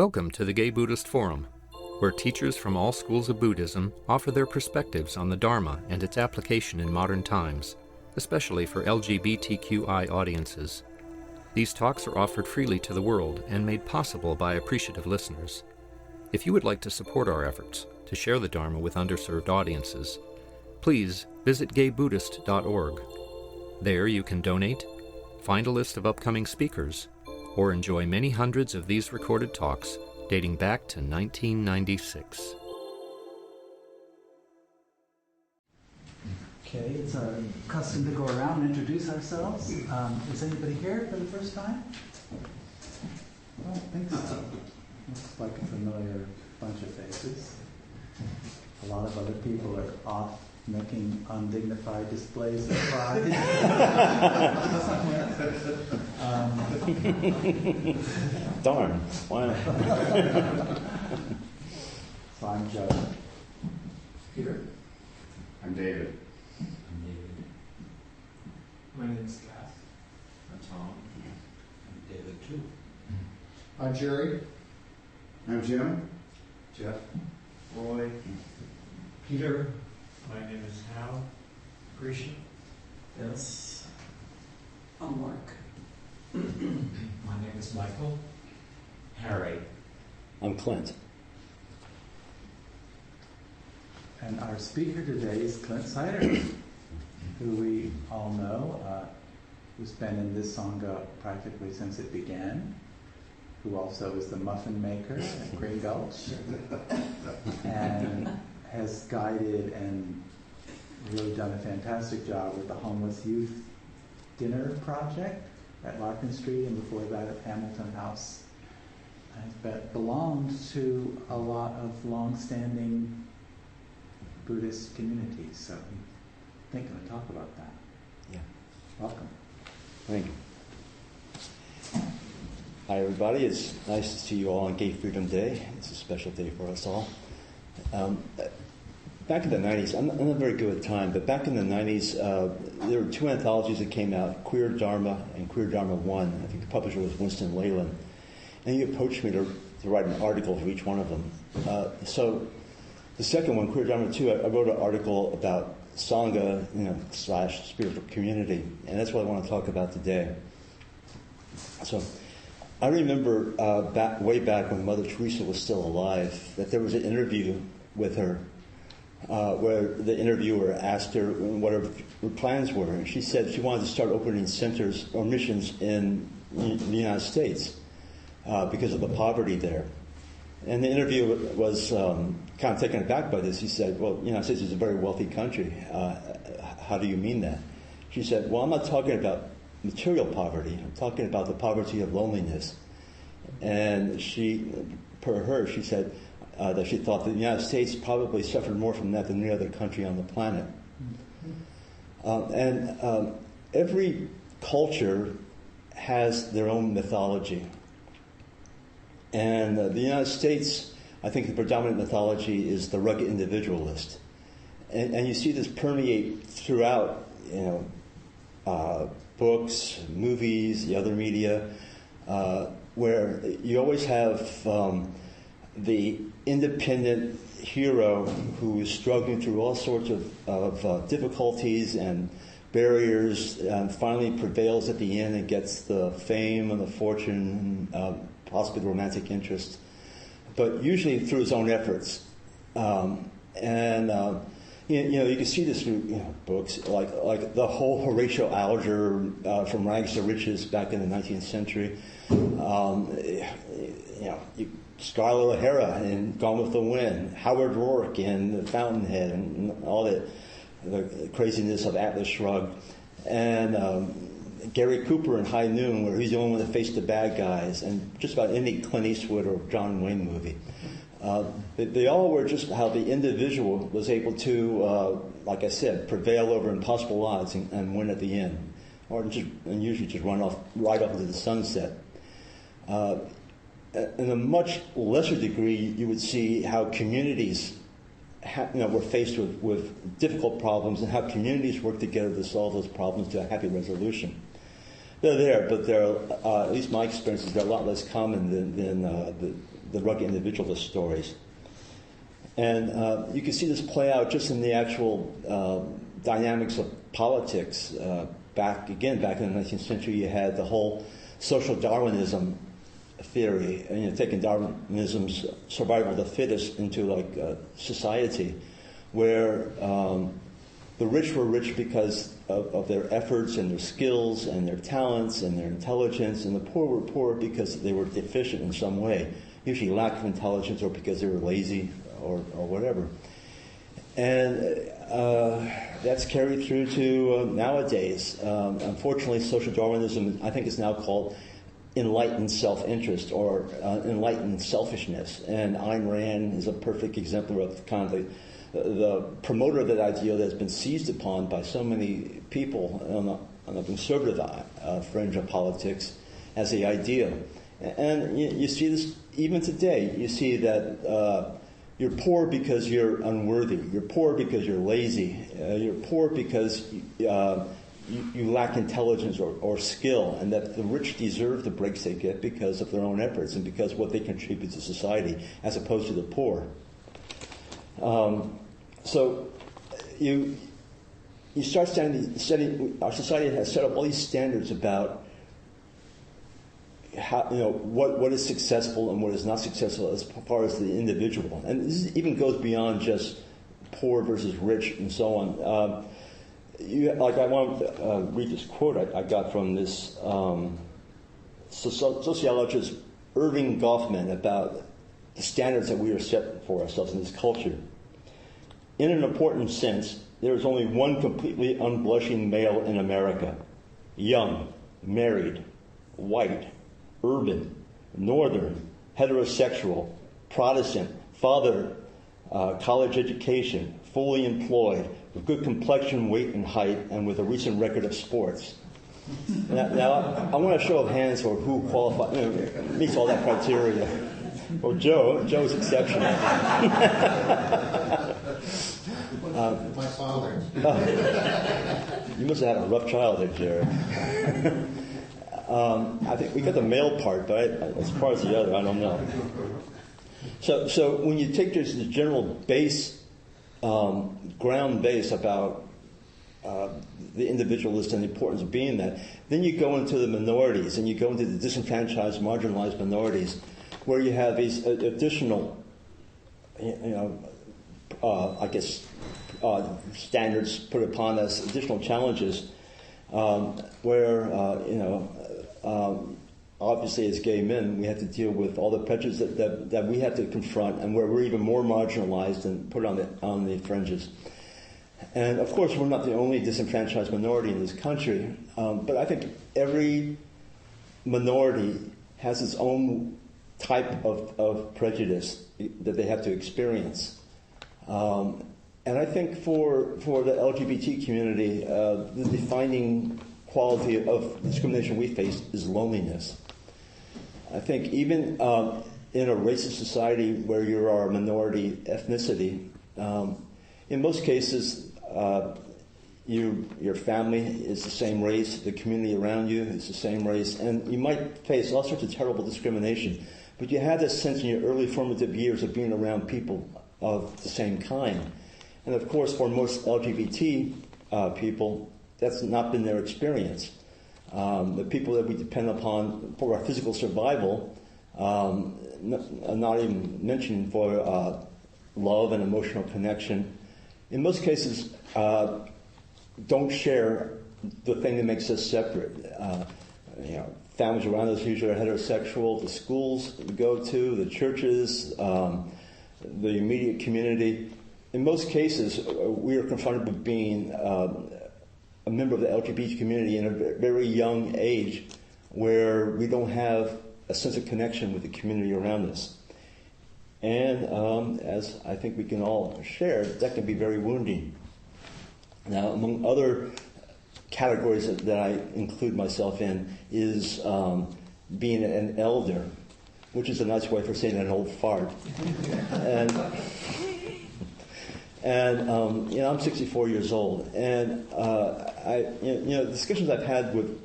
Welcome to the Gay Buddhist Forum, where teachers from all schools of Buddhism offer their perspectives on the Dharma and its application in modern times, especially for LGBTQI audiences. These talks are offered freely to the world and made possible by appreciative listeners. If you would like to support our efforts to share the Dharma with underserved audiences, please visit gaybuddhist.org. There you can donate, find a list of upcoming speakers, or enjoy many hundreds of these recorded talks dating back to 1996. Okay, it's our custom to go around and introduce ourselves. Is anybody here for the first time? I don't think so. Looks like a familiar bunch of faces. A lot of other people are off making undignified displays of pride. Darn. Wow. So I'm Joe. Peter. I'm David. I'm David. My name is Cass. I'm Tom. I'm David too. I'm Jerry. I'm Jim. Jeff. Roy. Peter. My name is Hal. Grecian. Yes. I'm Mark. My name is Michael. Harry. I'm Clint. And our speaker today is Clint Seiter, who we all know, who's been in this sangha practically since it began, who also is the muffin maker at Green Gulch, and has guided and really done a fantastic job with the Homeless Youth Dinner Project at Larkin Street, and before that at Hamilton House. Has belonged to a lot of long-standing Buddhist communities, so I think I'm going to talk about that. Yeah. Welcome. Thank you. Hi, everybody. It's nice to see you all on Gay Freedom Day. It's a special day for us all. Back in the 90s, I'm not very good with time, but back in the 90s, there were two anthologies that came out, Queer Dharma and Queer Dharma 1. I think the publisher was Winston Leyland. And he approached me to write an article for each one of them. So the second one, Queer Dharma 2, I wrote an article about sangha, / spiritual community, and that's what I want to talk about today. So I remember way back when Mother Teresa was still alive, that there was an interview with her where the interviewer asked her what her plans were, and she said she wanted to start opening centers or missions in the United States because of the poverty there. And the interviewer was kind of taken aback by this. He said, well, the United States is a very wealthy country. How do you mean that? She said, well, I'm not talking about material poverty. I'm talking about the poverty of loneliness. And she said that she thought that the United States probably suffered more from that than any other country on the planet. And every culture has their own mythology. And the United States, I think the predominant mythology is the rugged individualist. And you see this permeate throughout, books, movies, the other media, where you always have the independent hero who is struggling through all sorts of difficulties and barriers, and finally prevails at the end and gets the fame and the fortune, possibly the romantic interest, but usually through his own efforts. You can see this through books like the whole Horatio Alger from Rags to Riches back in the 19th century. Scarlett O'Hara in Gone with the Wind, Howard Rourke in The Fountainhead, and all the craziness of Atlas Shrugged, and Gary Cooper in High Noon, where he's the only one that faced the bad guys, and just about any Clint Eastwood or John Wayne movie. They all were just how the individual was able to, like I said, prevail over impossible odds and win at the end, and usually just run right off into the sunset. In a much lesser degree, you would see how communities were faced with difficult problems and how communities work together to solve those problems to a happy resolution. They're there, but they're, at least my experience is they're a lot less common than the rugged individualist stories. And you can see this play out just in the actual dynamics of politics. Back in the 19th century, you had the whole social Darwinism theory, and taking Darwinism's survival of the fittest into society, where the rich were rich because of their efforts and their skills and their talents and their intelligence, and the poor were poor because they were deficient in some way, usually lack of intelligence or because they were lazy or whatever. And that's carried through to nowadays. Unfortunately, social Darwinism, I think, is now called enlightened self-interest or enlightened selfishness. And Ayn Rand is a perfect exemplar of kind of the promoter of that ideal that has been seized upon by so many people on the conservative fringe of politics as the ideal. And you see this even today. You see that you're poor because you're unworthy. You're poor because you're lazy. You're poor because you lack intelligence or skill, and that the rich deserve the breaks they get because of their own efforts and because what they contribute to society, as opposed to the poor. So you start setting. Our society has set up all these standards about how, what is successful and what is not successful as far as the individual, and this even goes beyond just poor versus rich and so on. I want to read this quote I got from this sociologist Irving Goffman about the standards that we are set for ourselves in this culture. In an important sense, there is only one completely unblushing male in America: young, married, white, urban, northern, heterosexual, Protestant, father, college education, fully employed, with good complexion, weight, and height, and with a recent record of sports. Now I want a show of hands for who meets all that criteria. Well, Joe's exceptional. My father. You must have had a rough childhood, Jerry. I think we got the male part, but as far as the other, I don't know. So when you take just the general base, ground base about the individualist and the importance of being that, then you go into the minorities, and you go into the disenfranchised, marginalized minorities, where you have these additional, standards put upon us, additional challenges, where obviously as gay men we have to deal with all the prejudice that we have to confront, and where we're even more marginalized and put on the fringes. And of course we're not the only disenfranchised minority in this country, but I think every minority has its own type of prejudice that they have to experience. And I think for the LGBT community, the defining quality of discrimination we face is loneliness. I think even in a racist society where you are a minority ethnicity, in most cases, your family is the same race, the community around you is the same race, and you might face all sorts of terrible discrimination, but you have this sense in your early formative years of being around people of the same kind. And of course, for most LGBT people, that's not been their experience. The people that we depend upon for our physical survival, not even mentioning for love and emotional connection, in most cases don't share the thing that makes us separate. Families around us usually are heterosexual. The schools we go to, the churches, the immediate community. In most cases, we are confronted with being a member of the LGBT community in a very young age, where we don't have a sense of connection with the community around us. And as I think we can all share, that can be very wounding. Now, among other categories that I include myself in is being an elder, which is a nice way for saying an old fart. And I'm 64 years old, and discussions I've had with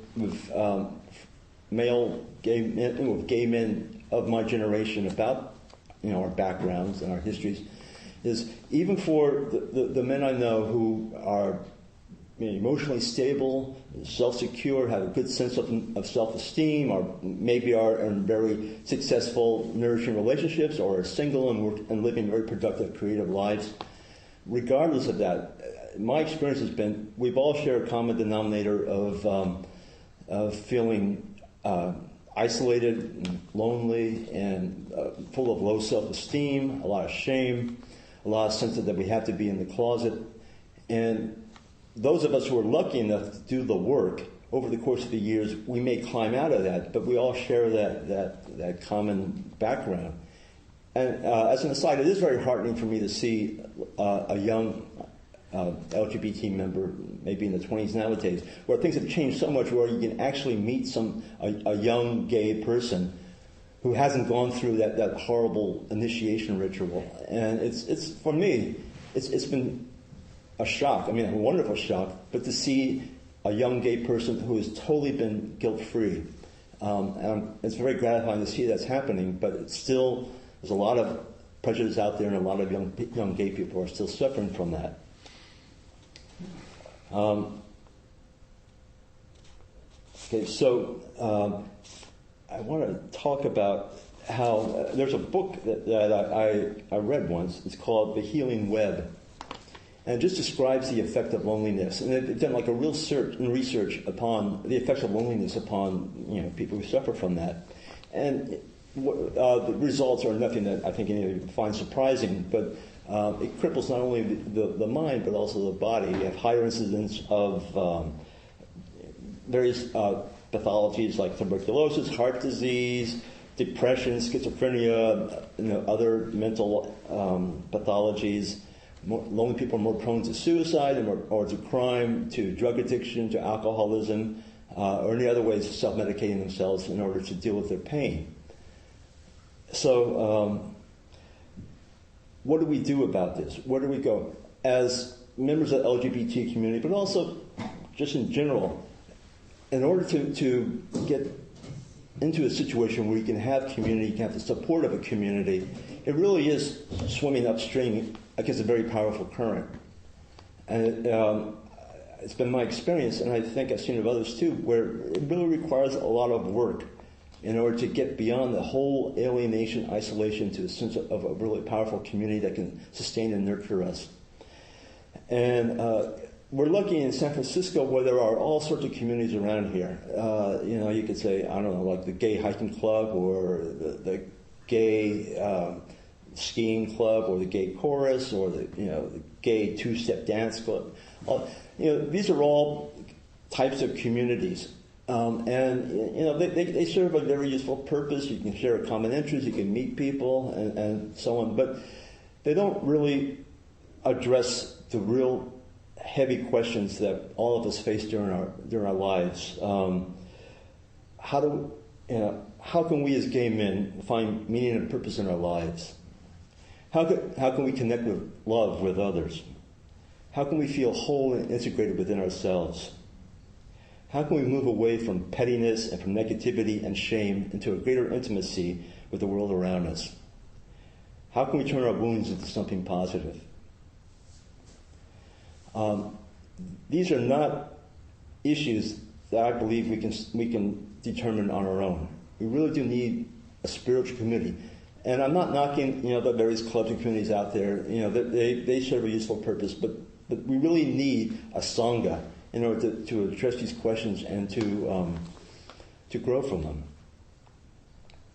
gay men of my generation about our backgrounds and our histories, is even for the men I know who are emotionally stable, self-secure, have a good sense of self-esteem, or maybe are in very successful, nourishing relationships, or are single and living very productive, creative lives. Regardless of that, my experience has been we've all shared a common denominator of feeling isolated, and lonely, and full of low self-esteem, a lot of shame, a lot of sense that we have to be in the closet. And those of us who are lucky enough to do the work over the course of the years, we may climb out of that, but we all share that common background. And as an aside, it is very heartening for me to see a young LGBT member, maybe in the 20s nowadays, where things have changed so much, where you can actually meet a young gay person who hasn't gone through that horrible initiation ritual. And it's for me, it's been a shock. I mean, a wonderful shock, but to see a young gay person who has totally been guilt-free. And it's very gratifying to see that's happening, but it's still, there's a lot of prejudice out there, and a lot of young gay people are still suffering from that. Okay, so I want to talk about how there's a book that I read once. It's called The Healing Web. And it just describes the effect of loneliness. And they've done like a real research upon the effects of loneliness upon people who suffer from that. And the results are nothing that I think any of you find surprising, but it cripples not only the mind but also the body. You have higher incidence of various pathologies like tuberculosis, heart disease, depression, schizophrenia, other mental pathologies. Lonely people are more prone to suicide or to crime, to drug addiction, to alcoholism, or any other ways of self-medicating themselves in order to deal with their pain. So what do we do about this? Where do we go? As members of the LGBT community, but also just in general, in order to get into a situation where you can have community, you can have the support of a community, it really is swimming upstream against a very powerful current. And it's been my experience, and I think I've seen it of others too, where it really requires a lot of work in order to get beyond the whole alienation, isolation, to a sense of a really powerful community that can sustain and nurture us. And we're lucky in San Francisco where there are all sorts of communities around here. You could say, I don't know, like the gay hiking club, or the gay skiing club, or the gay chorus, or the gay two-step dance club. These are all types of communities. They serve a very useful purpose. You can share a common interest, you can meet people, and so on. But they don't really address the real heavy questions that all of us face during our lives. How can we as gay men find meaning and purpose in our lives? How can we connect with love with others? How can we feel whole and integrated within ourselves? How can we move away from pettiness and from negativity and shame into a greater intimacy with the world around us? How can we turn our wounds into something positive? These are not issues that I believe we can determine on our own. We really do need a spiritual community. And I'm not knocking, the various clubs and communities out there. They serve a useful purpose, but we really need a sangha in order to address these questions and to grow from them.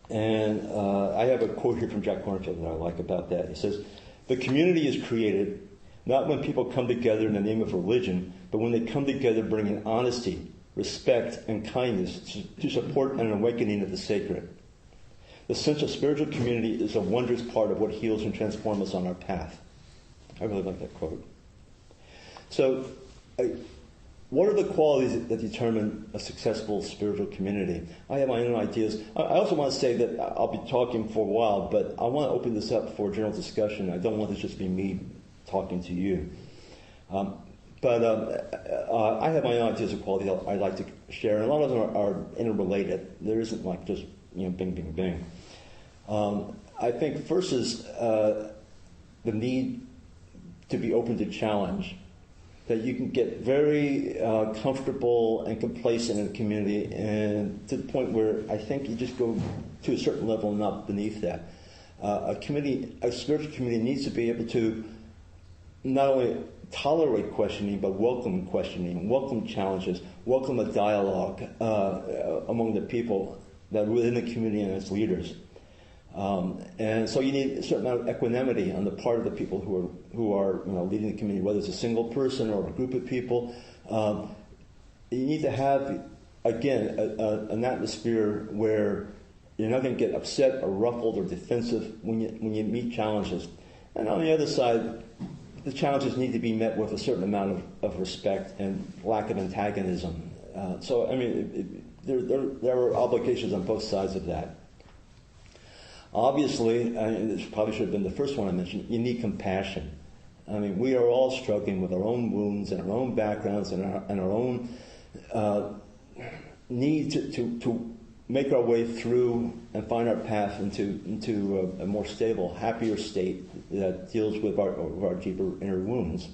And I have a quote here from Jack Kornfield that I like about that. He says, "The community is created not when people come together in the name of religion, but when they come together bringing honesty, respect, and kindness to support an awakening of the sacred. The sense of spiritual community is a wondrous part of what heals and transforms us on our path." I really like that quote. So, what are the qualities that determine a successful spiritual community? I have my own ideas. I also want to say that I'll be talking for a while, but I want to open this up for general discussion. I don't want this just to be me talking to you. But I have my own ideas of quality I'd like to share, and a lot of them are interrelated. There isn't like just, bing, bing, bing. I think first is the need to be open to challenge. That you can get very comfortable and complacent in a community, and to the point where I think you just go to a certain level and not beneath that. A spiritual community needs to be able to not only tolerate questioning, but welcome questioning, welcome challenges, welcome a dialogue among the people that are within the community and its leaders. And so you need a certain amount of equanimity on the part of the people who are leading the community, whether it's a single person or a group of people. You need to have, again, an atmosphere where you're not going to get upset or ruffled or defensive when you meet challenges. And on the other side, the challenges need to be met with a certain amount of respect and lack of antagonism. So, I mean, there are obligations on both sides of that. Obviously, and this probably should have been the first one I mentioned, you need compassion. I mean, we are all struggling with our own wounds and our own backgrounds and our own need to make our way through and find our path into a more stable, happier state that deals with our deeper inner wounds.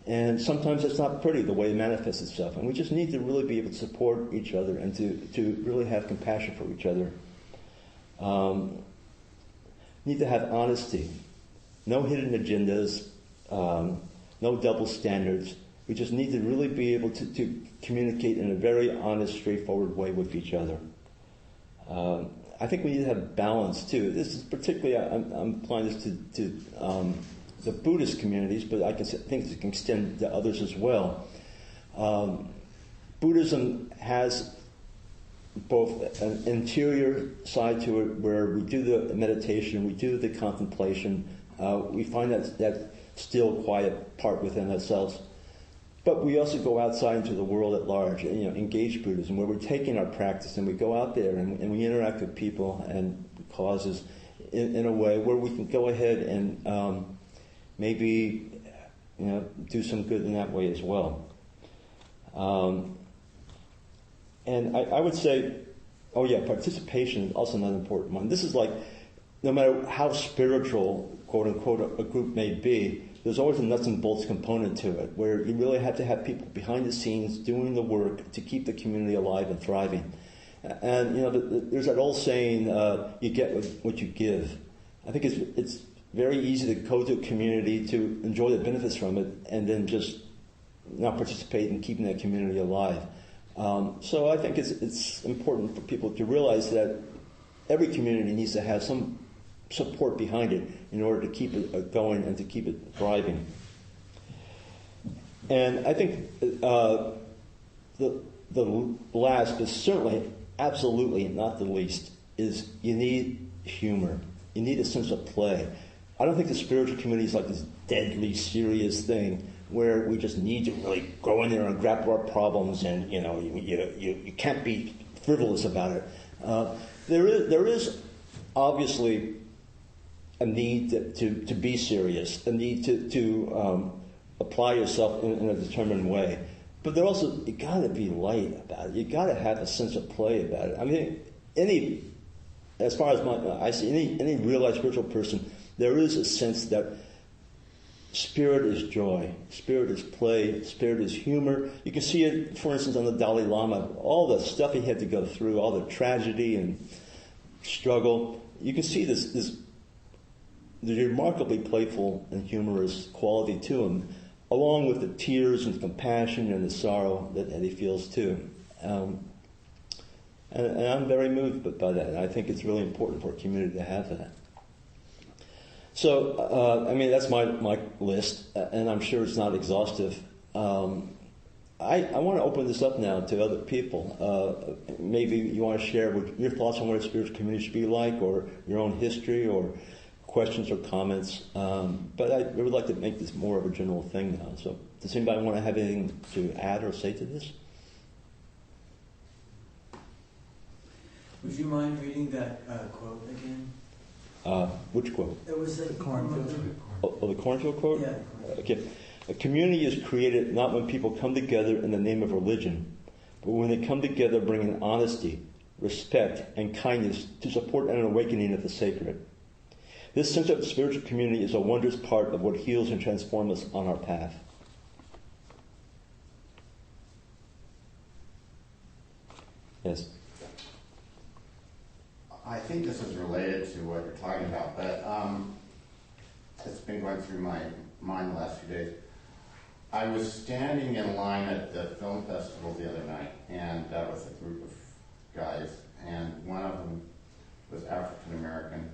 And sometimes it's not pretty the way it manifests itself. And we just need to really be able to support each other and to really have compassion for each other. Need to have honesty. No hidden agendas, no double standards. We just need to really be able to communicate in a very honest, straightforward way with each other. I think we need to have balance too. This is particularly, I'm applying this to the Buddhist communities, but I think it can extend to others as well. Buddhism has both an interior side to it where we do the meditation, we do the contemplation, we find that still quiet part within ourselves. But we also go outside into the world at large, engage Buddhism, where we're taking our practice and we go out there and we interact with people and causes in a way where we can go ahead and maybe do some good in that way as well. And I would say, participation is also another important one. This is like, no matter how spiritual, quote unquote, a group may be, there's always a nuts and bolts component to it, where you really have to have people behind the scenes doing the work to keep the community alive and thriving. And, there's that old saying, you get what you give. I think it's very easy to go to a community to enjoy the benefits from it and then just not participate in keeping that community alive. So I think it's important for people to realize that every community needs to have some support behind it in order to keep it going and to keep it thriving. And I think the last, but certainly absolutely not the least, is you need humor. You need a sense of play. I don't think the spiritual community is like this deadly serious thing where we just need to really go in there and grapple our problems, and you can't be frivolous about it. There is obviously a need to be serious, a need to apply yourself in a determined way. But there also, you got to be light about it. You got to have a sense of play about it. I mean, as far as I see, any realized spiritual person, there is a sense that spirit is joy, spirit is play, spirit is humor. You can see it, for instance, on the Dalai Lama, all the stuff he had to go through, all the tragedy and struggle. You can see this remarkably playful and humorous quality to him, along with the tears and the compassion and the sorrow that he feels too. And I'm very moved by that. And I think it's really important for a community to have that. So, that's my list, and I'm sure it's not exhaustive. I want to open this up now to other people. Maybe you want to share your thoughts on what a spiritual community should be like, or your own history, or questions or comments. But I would like to make this more of a general thing now. So does anybody want to have anything to add or say to this? Would you mind reading that quote again? Which quote? It was the cornfield. The cornfield quote? Yeah. Okay. A community is created not when people come together in the name of religion, but when they come together bringing honesty, respect, and kindness to support an awakening of the sacred. This sense of spiritual community is a wondrous part of what heals and transforms us on our path. Yes. I think this is related to what you're talking about, but it's been going through my mind the last few days. I was standing in line at the film festival the other night, and with a group of guys, and one of them was African American,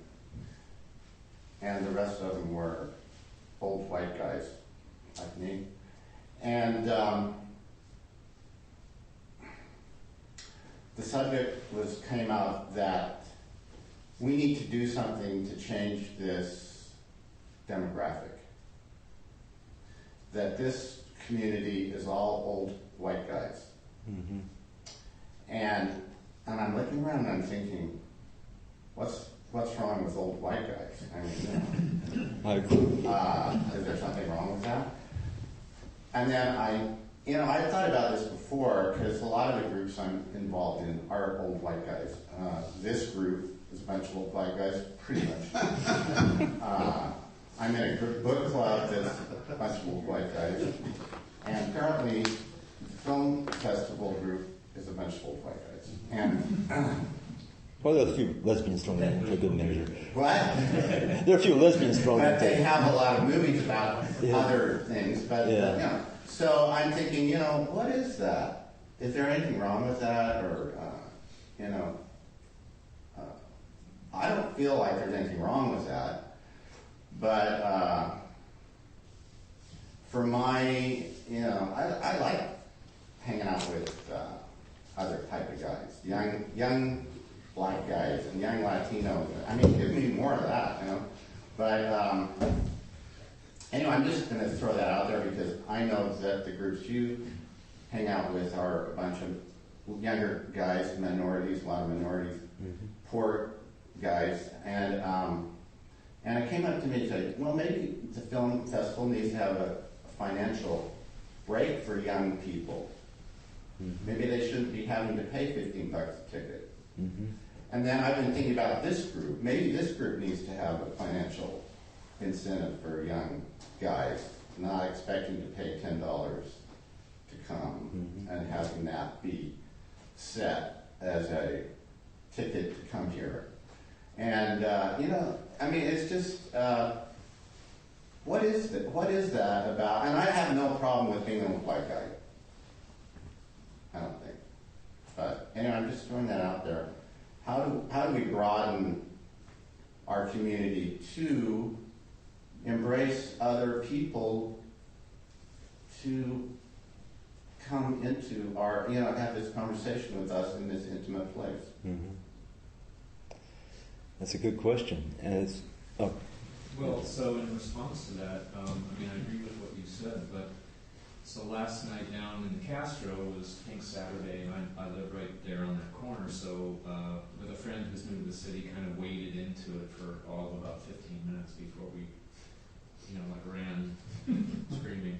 and the rest of them were old white guys like me. And the subject came out that we need to do something to change this demographic. That this community is all old white guys. Mm-hmm. And I'm looking around and I'm thinking, what's wrong with old white guys? I mean, I agree. Is there something wrong with that? And then I thought about this before, because a lot of the groups I'm involved in are old white guys. This group is a bunch of old white guys, pretty much. I'm in a book club that's a bunch of old white guys. And apparently, the film festival group is a bunch of old white guys. And well, there are a few lesbians thrown in for good measure. what? There are a few lesbians thrown in. But they have a lot of movies about other things. But so I'm thinking, what is that? Is there anything wrong with that, or I don't feel like there's anything wrong with that. But for my, I like hanging out with other type of guys, young black guys and young Latinos. I mean, give me more of that, But anyway, I'm just going to throw that out there because I know that the groups you hang out with are a bunch of younger guys, minorities, a lot of minorities, poor guys, and it came up to me and said, well, maybe the film festival needs to have a financial break for young people. Mm-hmm. Maybe they shouldn't be having to pay $15 a ticket. Mm-hmm. And then I've been thinking about this group. Maybe this group needs to have a financial incentive for young guys, not expecting to pay $10 to come and having that be set as a ticket to come here. And, it's just, what is that about? And I have no problem with being a white guy. I don't think. But anyway, I'm just throwing that out there. How do we broaden our community to embrace other people to come into our, have this conversation with us in this intimate place? Mm-hmm. That's a good question. And it's, Well, so in response to that, I agree with what you said, but so last night down in Castro was Pink Saturday, and I live right there on that corner, so with a friend who's new to the city, kind of waded into it for all of about 15 minutes before we, ran screaming.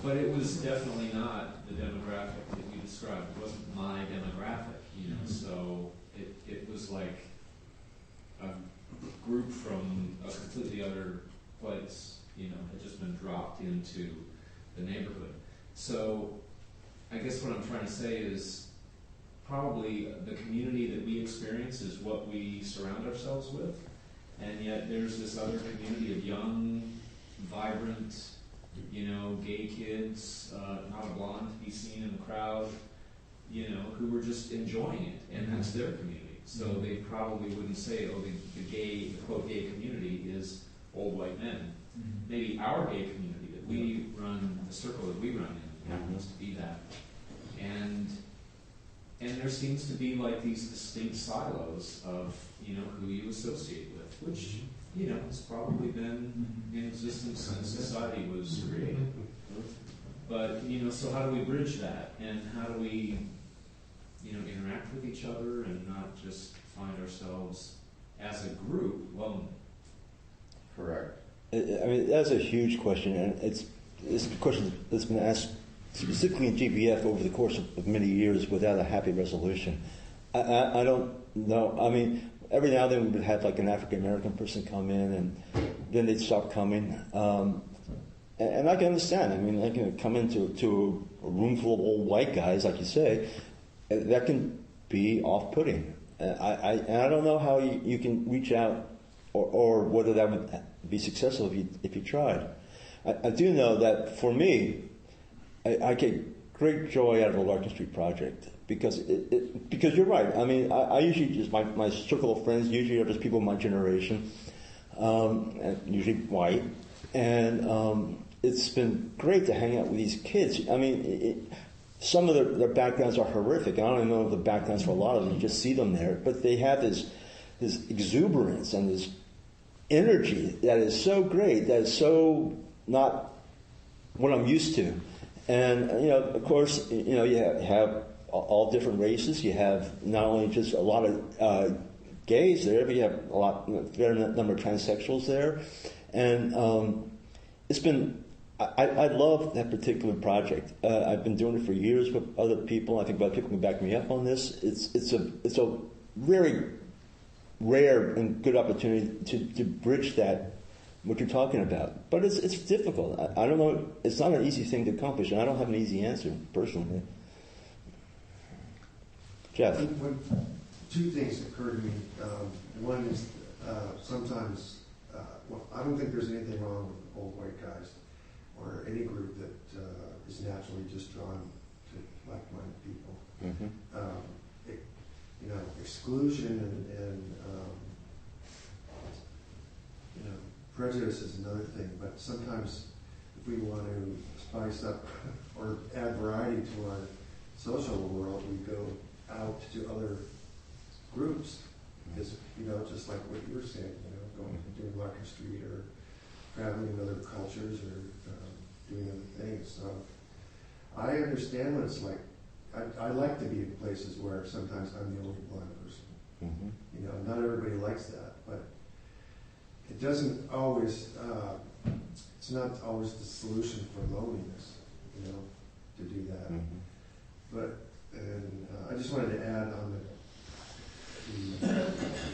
But it was definitely not the demographic that you described. It wasn't my demographic, so it was like a group from a completely other place, had just been dropped into the neighborhood. So I guess what I'm trying to say is probably the community that we experience is what we surround ourselves with, and yet there's this other community of young, vibrant, gay kids, not a blonde to be seen in the crowd, who were just enjoying it, and that's their community. So they probably wouldn't say, the quote gay community is old white men. Maybe our gay community that we run, the circle that we run in, happens to be that. And there seems to be like these distinct silos of, who you associate with, which, has probably been in existence since society was created. But, so how do we bridge that? And how do we, interact with each other and not just find ourselves as a group lonely? Correct. That's a huge question, and it's a question that's been asked specifically in GBF over the course of many years without a happy resolution. I don't know. every now and then we would have like an African American person come in, and then they'd stop coming. And I can understand. I mean, I can come into a room full of old white guys, like you say, that can be off-putting. I don't know how you can reach out, or whether that would be successful if you tried. I do know that for me, I get great joy out of the Larkin Street project because you're right. I mean, I usually just my circle of friends usually are just people of my generation, and usually white, and it's been great to hang out with these kids. I mean, some of their backgrounds are horrific. I don't even know the backgrounds for a lot of them. You just see them there, but they have this exuberance and this energy that is so great, that is so not what I'm used to. And, of course, you have all different races. You have not only just a lot of gays there, but you have a fair number of transsexuals there. And it's been, I love that particular project. I've been doing it for years with other people. I think other people can back me up on this. It's a very rare and good opportunity to bridge that, what you're talking about. But it's difficult. I don't know. It's not an easy thing to accomplish, and I don't have an easy answer personally. Jeff? Two things occur to me. One is sometimes, I don't think there's anything wrong with old white guys or any group that is naturally just drawn to like-minded people. Mm-hmm. Exclusion and prejudice is another thing, but sometimes if we want to spice up or add variety to our social world, we go out to other groups. Because, just like what you were saying, going doing Larkin Street or traveling in other cultures or doing other things. So I understand what it's like. I like to be in places where sometimes I'm the only blind person. Mm-hmm. Not everybody likes that, but it doesn't always, it's not always the solution for loneliness, to do that. Mm-hmm. But, I just wanted to add on the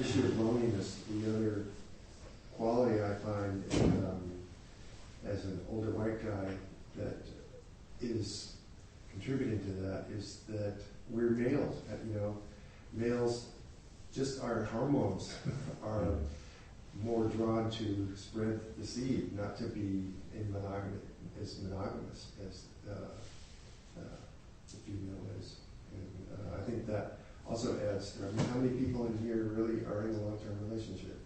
issue of loneliness, the other quality I find as an older white guy that is contributing to that is that we're males. Males, just our hormones are more drawn to spread the seed, not to be as monogamous as the female is. And I think that also adds to, how many people in here really are in a long-term relationship?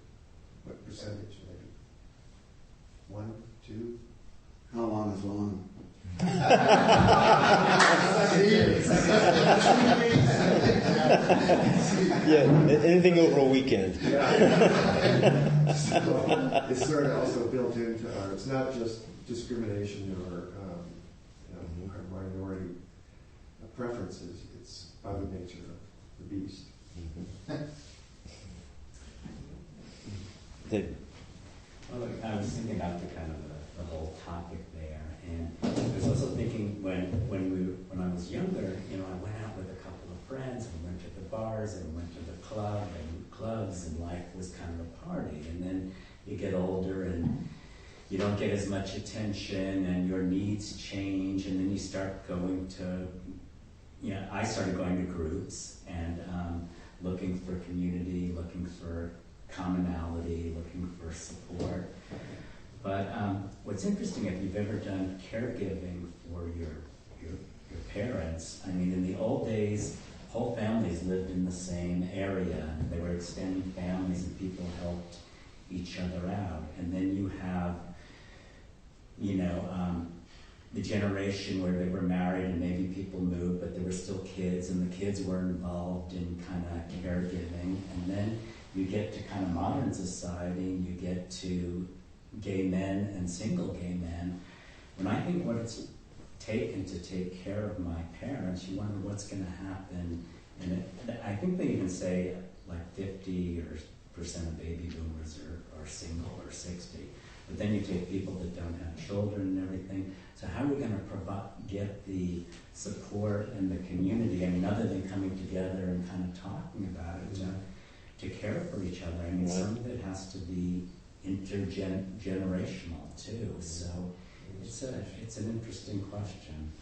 What percentage, maybe? 1, 2? How long is long? Yeah, anything over a weekend. Yeah. So it's sort of also built into our, it's not just discrimination or our minority preferences, it's by the nature of the beast. David? Well, I was thinking about the whole topic there, and I was also thinking when I was younger, I went out with a couple of friends, and went to the bars, and went to the clubs, and life was kind of a party. And then you get older, and you don't get as much attention, and your needs change, and then you start going to, I started going to groups and looking for community, looking for commonality, looking for support. But what's interesting, if you've ever done caregiving for your parents, in the old days, whole families lived in the same area, and they were extended families, and people helped each other out. And then you have, the generation where they were married and maybe people moved, but there were still kids, and the kids were involved in kind of caregiving. And then you get to kind of modern society, and you get to gay men and single gay men. When I think what it's taken to take care of my parents, you wonder what's going to happen. And I think they even say like 50% of baby boomers are single, or 60. But then you take people that don't have children and everything. So how are we going to get the support and the community? Other than coming together and kind of talking about it, to care for each other. I mean, some of it has to be intergenerational too. So it's an interesting question.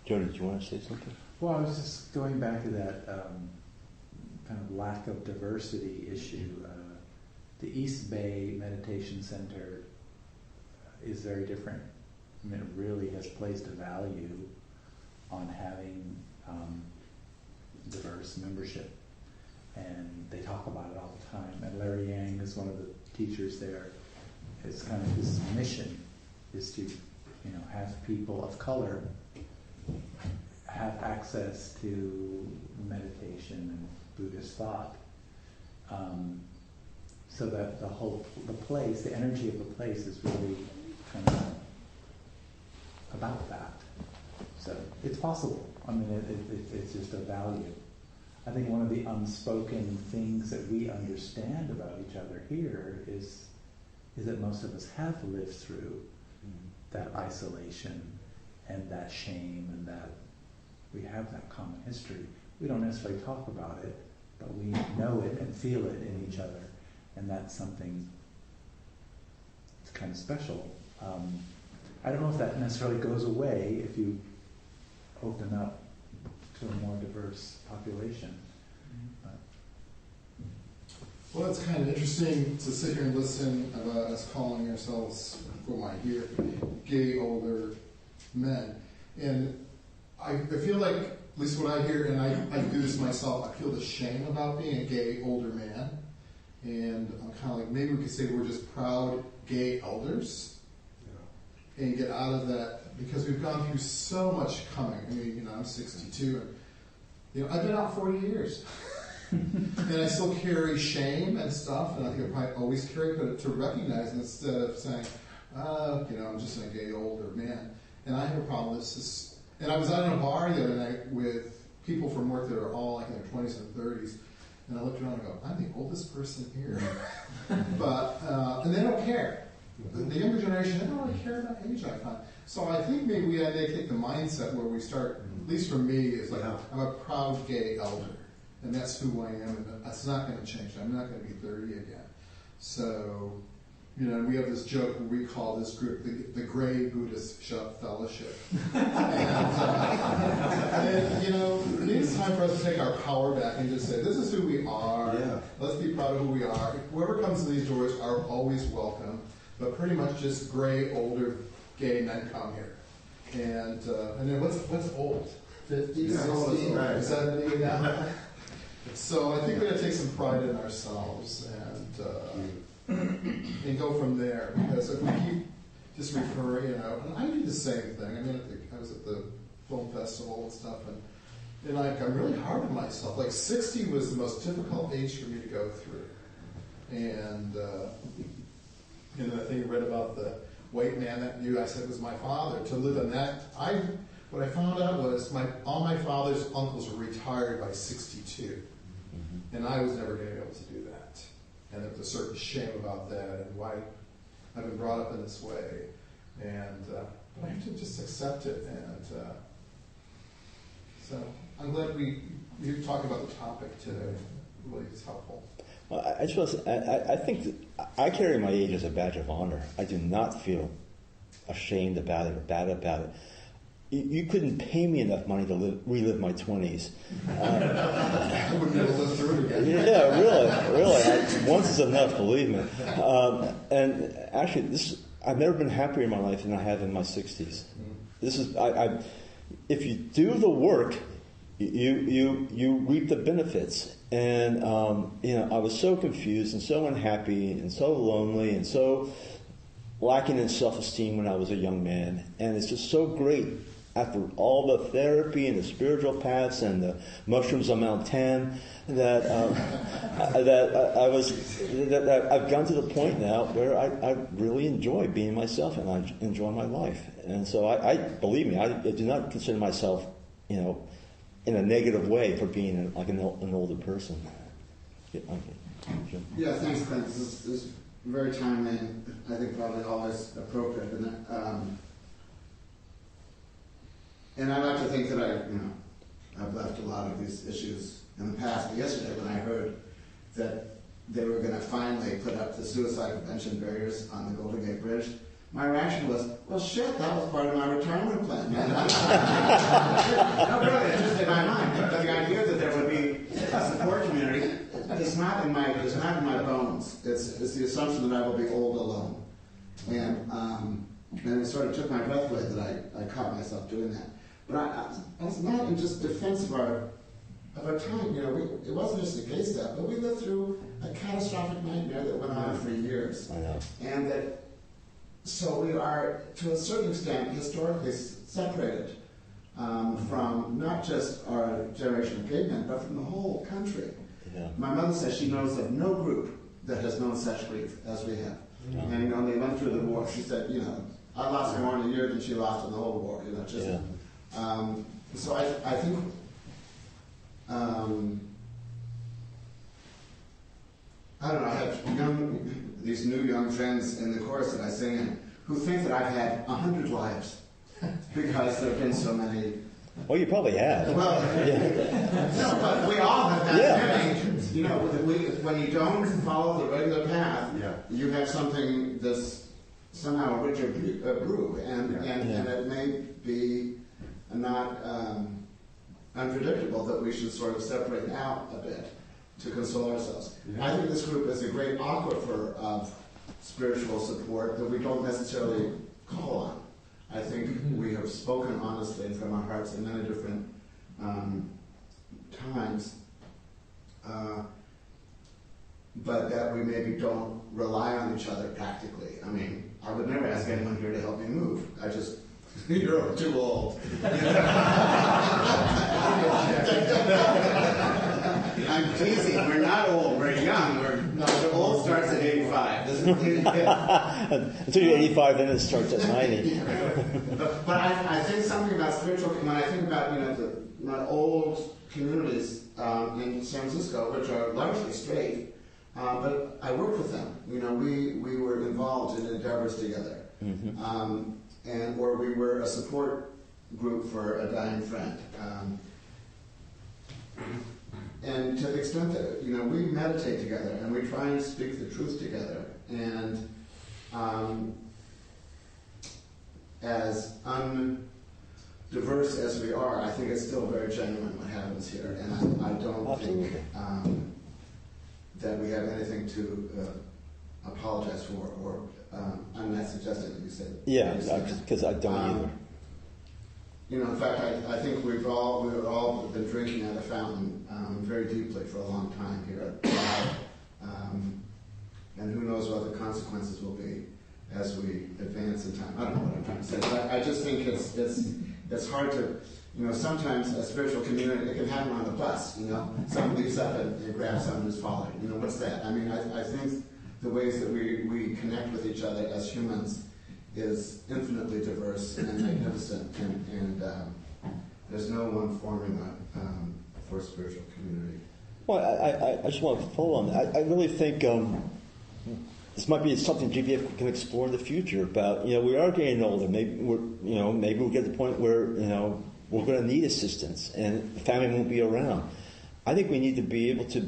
Jody, do you want to say something? Well, I was just going back to that kind of lack of diversity issue. The East Bay Meditation Center is very different. I mean, it really has placed a value on having diverse membership, and they talk about it all the time. And Larry Yang is one of the teachers there. It's kind of his mission is to, have people of color have access to meditation and Buddhist thought, so that the energy of the place is really kind of about that. So it's possible. I mean, it's just a value. I think one of the unspoken things that we understand about each other here is that most of us have lived through that isolation and that shame, and that we have that common history. We don't necessarily talk about it, but we know it and feel it in each other, and that's something that's kind of special. I don't know if that necessarily goes away if you open up to a more diverse population. Well, it's kind of interesting to sit here and listen about us calling ourselves, from what I hear, gay older men. And I feel like, at least what I hear, and I do this myself, I feel the shame about being a gay older man. And I'm kind of like, maybe we could say we're just proud gay elders. And get out of that, because we've gone through so much coming. I mean, I'm 62, and I've been out 40 years. And I still carry shame and stuff, and I think I probably always carry, but to recognize instead of saying, I'm just a gay older man. And I have a problem with this. And I was out in a bar the other night with people from work that are all like in their 20s and 30s, and I looked around and go, I'm the oldest person here. But, and they don't care. The younger generation, they don't really care about age, I find. So I think maybe we had to take the mindset where we start, at least for me, is like, I'm a proud gay elder. And that's who I am, and that's not going to change. I'm not going to be 30 again. So, we have this joke where we call this group the Gray Buddhist Fellowship. And it's time for us to take our power back and just say, this is who we are. Yeah. Let's be proud of who we are. Whoever comes to these doors are always welcome. But pretty much just gray, older, gay men come here. And then what's old? 50, 60, right. 70 now? So I think we're going to take some pride in ourselves and go from there. Because if we keep just referring, and I do the same thing. I mean, I was at the film festival and stuff, and I'm really hard on myself. Like 60 was the most difficult age for me to go through. And I think I read about the white man that I said was my father. To live in that, what I found out was all my father's uncles were retired by 62. And I was never going to be able to do that. And there was a certain shame about that and why I've been brought up in this way. And but I have to just accept it. And so I'm glad we talked about the topic today. Really, it's helpful. Well, I think that I carry my age as a badge of honor. I do not feel ashamed about it or bad about it. You couldn't pay me enough money to relive my 20s. I wouldn't be able to live through it again. Yeah, really. Once is enough, believe me. And actually, I've never been happier in my life than I have in my 60s. This is, if you do the work, you reap the benefits. And I was so confused and so unhappy and so lonely and so lacking in self-esteem when I was a young man. And it's just so great after all the therapy and the spiritual paths and the mushrooms on Mount Tam that I've gotten to the point now where I really enjoy being myself and I enjoy my life. And so believe me, I do not consider myself, in a negative way for being an older person. Yeah, thanks, Clint. This is very timely and I think probably always appropriate. And I like to think that I've left a lot of these issues in the past. But yesterday when I heard that they were going to finally put up the suicide prevention barriers on the Golden Gate Bridge, my reaction was, well, shit, that was part of my retirement plan. No, really, it just in my mind. But the idea that there would be a support community is not in my bones. It's the assumption that I will be old alone. And it sort of took my breath away that I caught myself doing that. But I was not in just defense of our time. It wasn't just a gay step, but we lived through a catastrophic nightmare that went on for years. I know. And so we are, to a certain extent, historically separated from not just our generation of gay men, but from the whole country. Yeah. My mother says she knows of no group that has known such grief as we have. Yeah. And they went through the war. She said, I lost more in a year than she lost in the whole war. So I think I don't know, I have these new young friends in the chorus that I sing in who think that I've had 100 lives because there have been so many. Well, you probably have. Well, no, but we all have that many. When you don't follow the regular path, you have something that's somehow a richer brew, and it may be not unpredictable that we should sort of separate out a bit to console ourselves. Yeah. I think this group is a great aquifer of spiritual support that we don't necessarily call on. I think we have spoken honestly from our hearts in many different times, but that we maybe don't rely on each other practically. I mean, I would never ask anyone here to help me move. I just, you're too old. I'm teasing. We're not old. We're young. The old starts at 85. Until you're 85, then it starts at 90. but I think something about spiritual. When I think about my old communities in San Francisco, which are largely straight, but I worked with them. We were involved in endeavors together, or we were a support group for a dying friend. And to the extent that, we meditate together and we try and speak the truth together, and as undiverse as we are, I think it's still very genuine what happens here, and I don't think that we have anything to apologize for, or I'm not suggesting that you said. Yeah, because I don't either. In fact, I think we've all been drinking at a fountain very deeply for a long time here at and who knows what the consequences will be as we advance in time. I don't know what I'm trying to say, but I just think it's hard to, sometimes a spiritual community, it can happen on the bus, someone leaps up and grabs someone who's falling. What's that? I mean, I think the ways that we connect with each other as humans is infinitely diverse and magnificent, and there's no one formula for spiritual community. Well, I just want to follow on that. I really think this might be something GBF can explore in the future. About we are getting older. Maybe we'll get to the point where we're going to need assistance, and the family won't be around. I think we need to be able to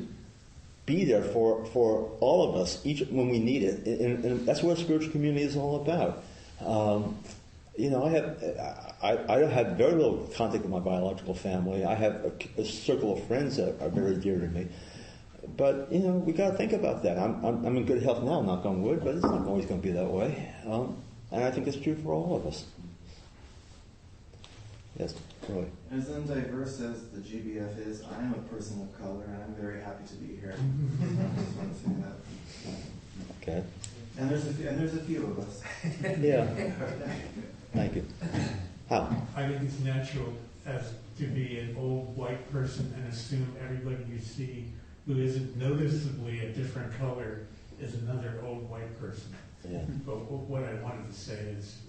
be there for all of us, each when we need it, and that's what a spiritual community is all about. I have very little contact with my biological family. I have a circle of friends that are very dear to me. But we got to think about that. I'm in good health now, knock on wood, but it's not always going to be that way. And I think it's true for all of us. Yes, Roy. As undiverse as the GBF is, I am a person of color, and I'm very happy to be here. I just want to say that. Okay. And there's a few of us. Yeah. Thank you. How? I think it's natural as to be an old white person and assume everybody you see who isn't noticeably a different color is another old white person. Yeah. But what I wanted to say is,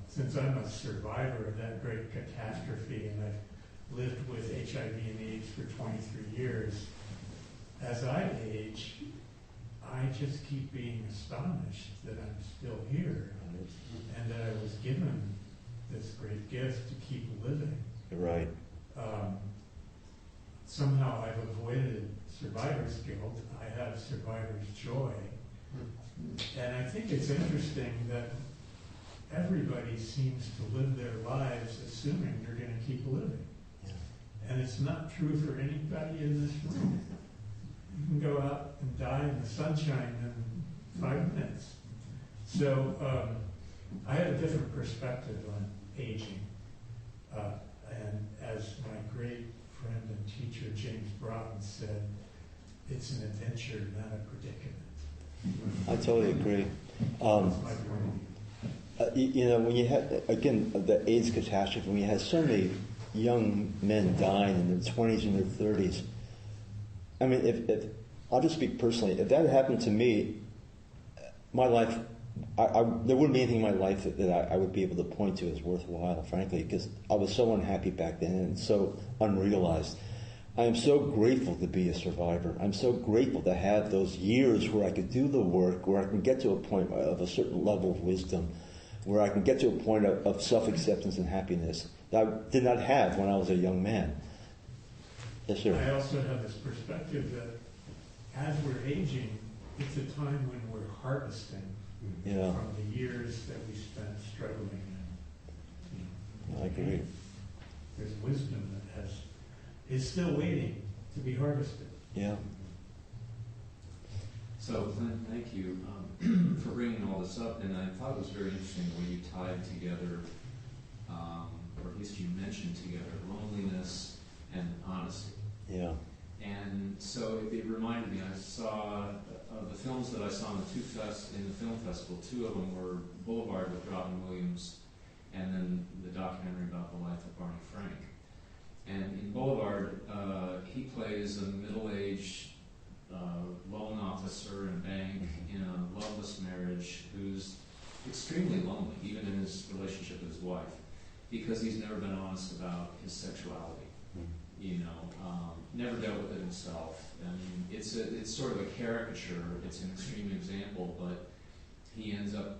since I'm a survivor of that great catastrophe and I've lived with HIV and AIDS for 23 years, as I age, I just keep being astonished that I'm still here and that I was given this great gift to keep living. Right. somehow I've avoided survivor's guilt. I have survivor's joy. And I think it's interesting that everybody seems to live their lives assuming they're going to keep living. And it's not true for anybody in this room. You can go out and die in the sunshine in 5 minutes. So I have a different perspective on aging. And as my great friend and teacher James Bruein said, it's an adventure, not a predicament. I totally agree. That's my point of view. You know, when you had, again, the AIDS catastrophe, when you had so many young men dying in their 20s and their 30s, I mean, if I'll just speak personally, if that had happened to me, my life, there wouldn't be anything in my life that I would be able to point to as worthwhile, frankly, because I was so unhappy back then and so unrealized. I am so grateful to be a survivor. I'm so grateful to have those years where I could do the work, where I can get to a point of a certain level of wisdom, where I can get to a point of self-acceptance and happiness that I did not have when I was a young man. Yes, sir. I also have this perspective that as we're aging, it's a time when we're harvesting from the years that we spent struggling. And, I agree. There's wisdom that is still waiting to be harvested. Yeah. So, Clint, thank you for bringing all this up, and I thought it was very interesting the way you tied together, or at least you mentioned together, loneliness and honesty. Yeah. And so it reminded me, I saw the films that I saw in the film festival, 2 of them were Boulevard with Robin Williams, and then the documentary about the life of Barney Frank. And in Boulevard, he plays a middle-aged loan officer in a bank in a loveless marriage who's extremely lonely, even in his relationship with his wife, because he's never been honest about his sexuality. You know, never dealt with it himself. I mean, it's sort of a caricature. It's an extreme example, but he ends up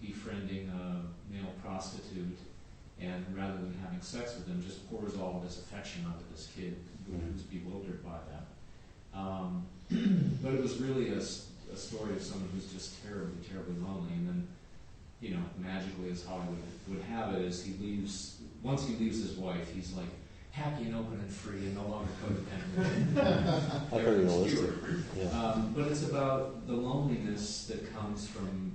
befriending a male prostitute, and rather than having sex with him, just pours all of his affection onto this kid who's bewildered by that. But it was really a story of someone who's just terribly, terribly lonely, and then, you know, magically, as Hollywood would have it, is once he leaves his wife, he's like happy and open and free and no longer codependent. Very realistic. Yeah. But it's about the loneliness that comes from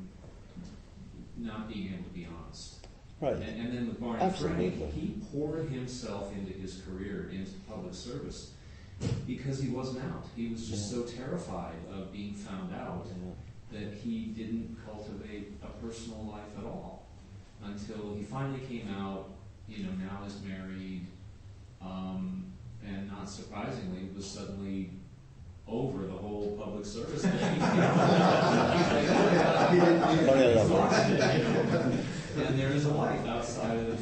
not being able to be honest. Right. And then with Barney Frank, he poured himself into his career, into public service, because he wasn't out. He was just so terrified of being found out that he didn't cultivate a personal life at all until he finally came out. You know, now is married, and not surprisingly, was suddenly over the whole public service thing. And there is a life outside of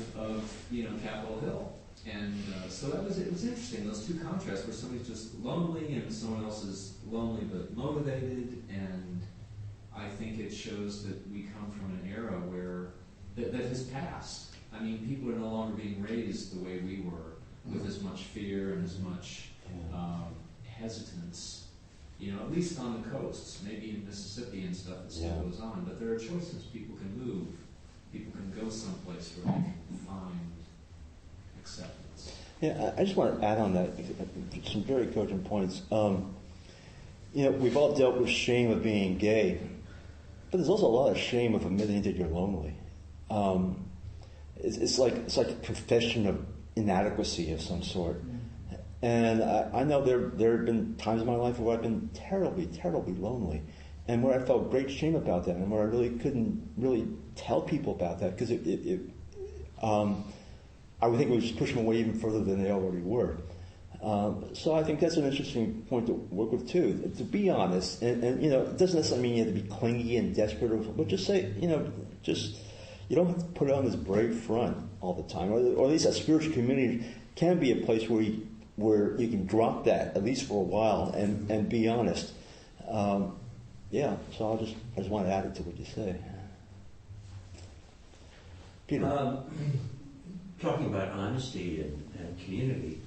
Capitol Hill. And so it was interesting, those two contrasts where somebody's just lonely and someone else is lonely but motivated. And I think it shows that we come from an era where that has passed. I mean, people are no longer being raised the way we were, with as much fear and as much hesitance. You know, at least on the coasts, maybe in Mississippi and stuff, it still goes on. But there are choices. People can move. People can go someplace where they can find acceptance. Yeah, I just want to add on that some very cogent points. You know, we've all dealt with shame of being gay, but there's also a lot of shame of admitting that you're lonely. It's like a confession of inadequacy of some sort. And I know there have been times in my life where I've been terribly, terribly lonely, and where I felt great shame about that, and where I really couldn't really tell people about that, because I would think it would just push them away even further than they already were. So I think that's an interesting point to work with too, to be honest. And you know, it doesn't necessarily mean you have to be clingy and desperate, but just say, you know, you don't have to put on this brave front all the time, or at least a spiritual community can be a place where you can drop that, at least for a while, and be honest. So I just want to add it to what you say. Peter. Talking about honesty and community,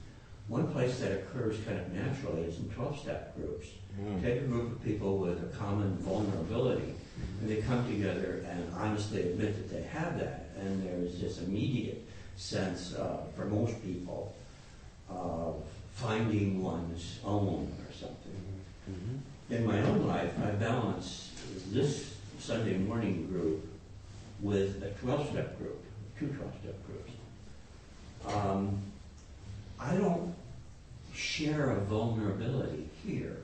one place that occurs kind of naturally is in 12-step groups. Take a group of people with a common vulnerability, and they come together and honestly admit that they have that, and there's this immediate sense, for most people, of finding one's own or something. In my own life, I balance this Sunday morning group with a 12-step group, 2 12-step groups. I don't share a vulnerability here.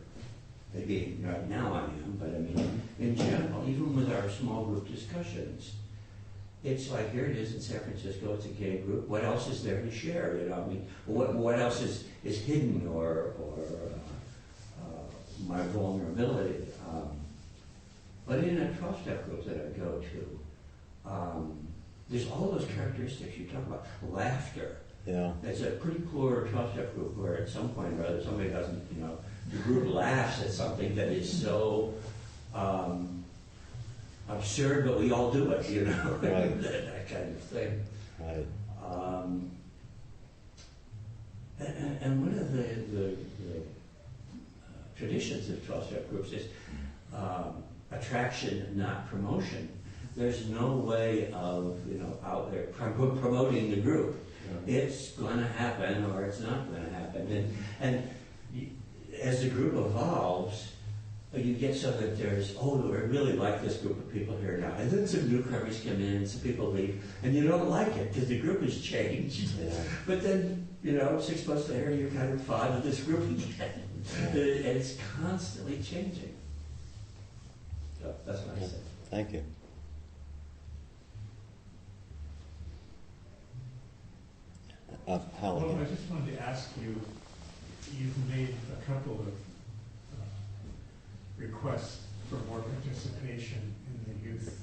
Maybe right now I am, but I mean, in general, even with our small group discussions, it's like, here it is in San Francisco, it's a gay group. What else is there to share? You know, I mean, what else is hidden or my vulnerability? But in a 12-step group that I go to, there's all those characteristics you talk about. Laughter. Yeah. It's a pretty poor 12-step group where at some point or other somebody doesn't, you know, the group laughs at something that is so absurd, but we all do it, you know, right. that kind of thing. Right. And one of the traditions of 12-step groups is attraction, not promotion. There's no way of, you know, out there promoting the group. It's going to happen or it's not going to happen. And as the group evolves, you get so that there's, I really like this group of people here now. And then some newcomers come in, some people leave, and you don't like it because the group has changed. Yeah. But then, you know, 6 months later, you're kind of fond of this group again. And it's constantly changing. So that's what I say. Thank you. Well, I just wanted to ask you, you've made a couple of requests for more participation in the youth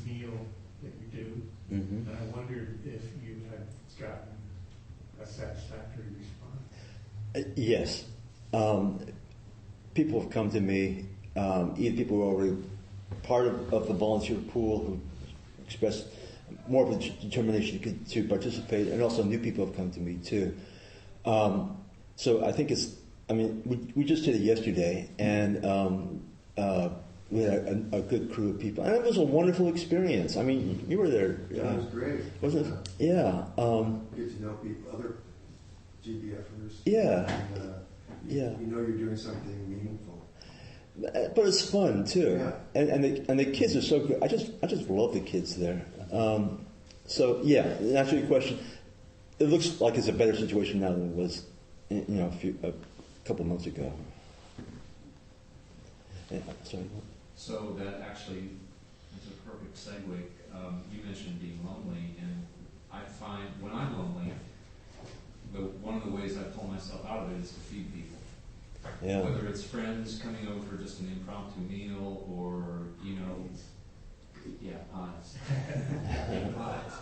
meal that you do. And I wondered if you had gotten a satisfactory response. Yes. People have come to me, either people who are already part of the volunteer pool who expressed more of a determination to participate, and also new people have come to me too. So I think we just did it yesterday, and we had a good crew of people, and it was a wonderful experience. I mean, you were there. Yeah, it was great. Wasn't it? Yeah. Get to know people, other GBFers. Yeah. And, you know you're doing something meaningful. But it's fun too. Yeah. And the kids are so good. I just love the kids there. So yeah, to answer your question, it looks like it's a better situation now than it was, a couple months ago. Yeah, sorry. So that actually is a perfect segue. You mentioned being lonely, and I find when I'm lonely, one of the ways I pull myself out of it is to feed people. Yeah. Whether it's friends coming over for just an impromptu meal, or pies. Pies.